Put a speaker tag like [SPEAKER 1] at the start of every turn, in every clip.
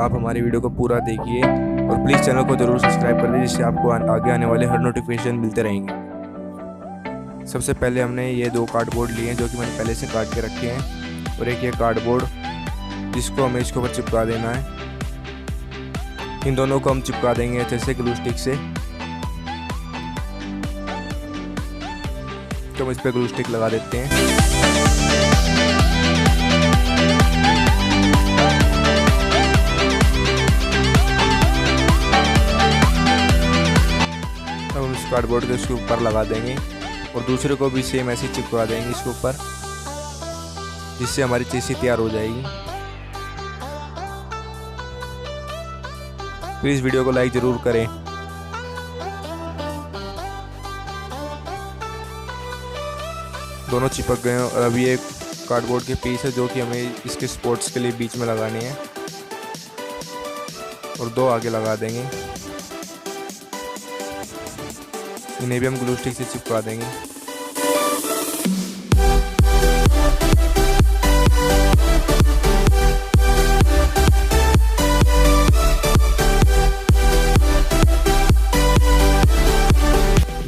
[SPEAKER 1] आप हमारी वीडियो को पूरा देखिए और प्लीज़ चैनल को ज़रूर सब्सक्राइब कर दीजिए, जिससे आपको आगे आने वाले हर नोटिफिकेशन मिलते रहेंगे। सबसे पहले हमने ये 2 कार्डबोर्ड लिए हैं जो कि मैंने पहले से काट के रखे हैं, और एक ये कार्डबोर्ड जिसको हमें इसके ऊपर चिपका देना है। इन दोनों को हम चिपका देंगे अच्छे से ग्लू स्टिक से। तो हम इस पर ग्लू स्टिक लगा देते हैं। अब हम इस कार्डबोर्ड को इसके ऊपर लगा देंगे और दूसरे को भी सेम ऐसे चिपका देंगे इसके ऊपर, जिससे हमारी चीज़ तैयार हो जाएगी। प्लीज़ वीडियो को लाइक ज़रूर करें। दोनों चिपक गए हैं और अभी एक कार्डबोर्ड के पीस है जो कि हमें इसके स्पोर्ट्स के लिए बीच में लगाने हैं, और 2 आगे लगा देंगे। इन्हें भी हम ग्लू स्टिक से चिपका देंगे।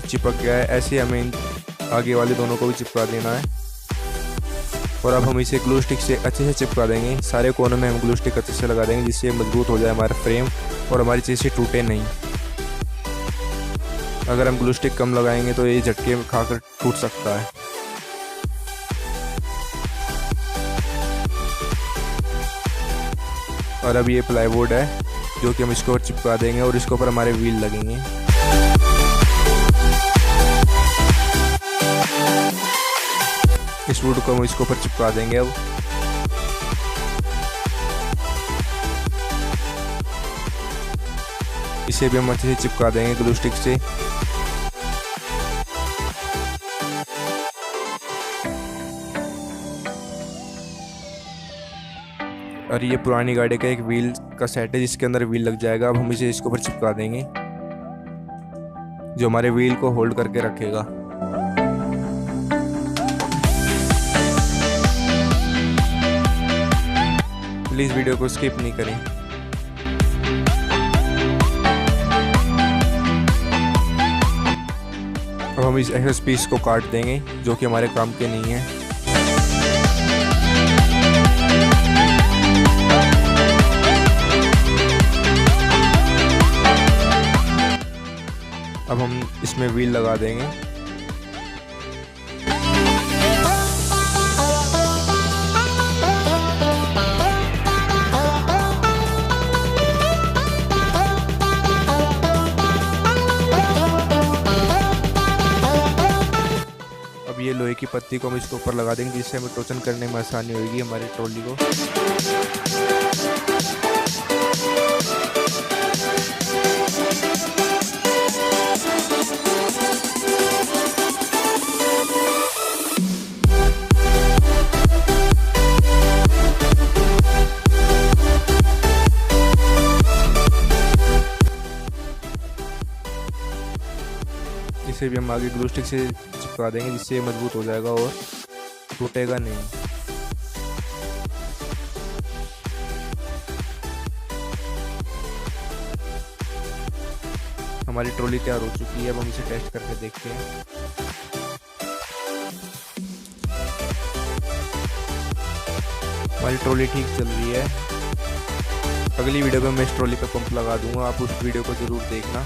[SPEAKER 1] चिपक गया है, ऐसे हमें आगे वाले दोनों को भी चिपका देना है। और अब हम इसे ग्लू स्टिक से अच्छे से चिपका देंगे। सारे कोनों में हम ग्लू स्टिक अच्छे से लगा देंगे, जिससे मजबूत हो जाए हमारा फ्रेम और हमारी चीज़ टूटे नहीं। अगर हम ग्लू स्टिक कम लगाएंगे तो ये झटके खाकर टूट सकता है। और अब ये प्लाईवुड है जो कि हम इसके ऊपर चिपका देंगे और इसके ऊपर हमारे व्हील लगेंगे। इस वुड को हम इसके ऊपर चिपका देंगे। अब इसे भी हम अच्छे से चिपका देंगे ग्लू स्टिक से। और ये पुरानी गाड़ी का एक व्हील का सेट है जिसके अंदर व्हील लग जाएगा। अब हम इसे इसके ऊपर चिपका देंगे जो हमारे व्हील को होल्ड करके रखेगा। प्लीज़ वीडियो को स्किप नहीं करें। अब हम इस एक्सेस पीस को काट देंगे जो कि हमारे काम के नहीं है। अब हम इसमें व्हील लगा देंगे। ये लोहे की पत्ती को हम इसके ऊपर लगा देंगे, जिससे हमें टोचन करने में आसानी होगी हमारी ट्रॉली को। इसे भी हम आगे ग्लू स्टिक से चिपका देंगे, जिससे मजबूत हो जाएगा और टूटेगा नहीं। हमारी ट्रॉली तैयार हो चुकी है। अब हम इसे टेस्ट करके देखते हैं। हमारी ट्रॉली ठीक चल रही है। अगली वीडियो में मैं इस ट्रॉली पे पंप लगा दूंगा, आप उस वीडियो को जरूर देखना।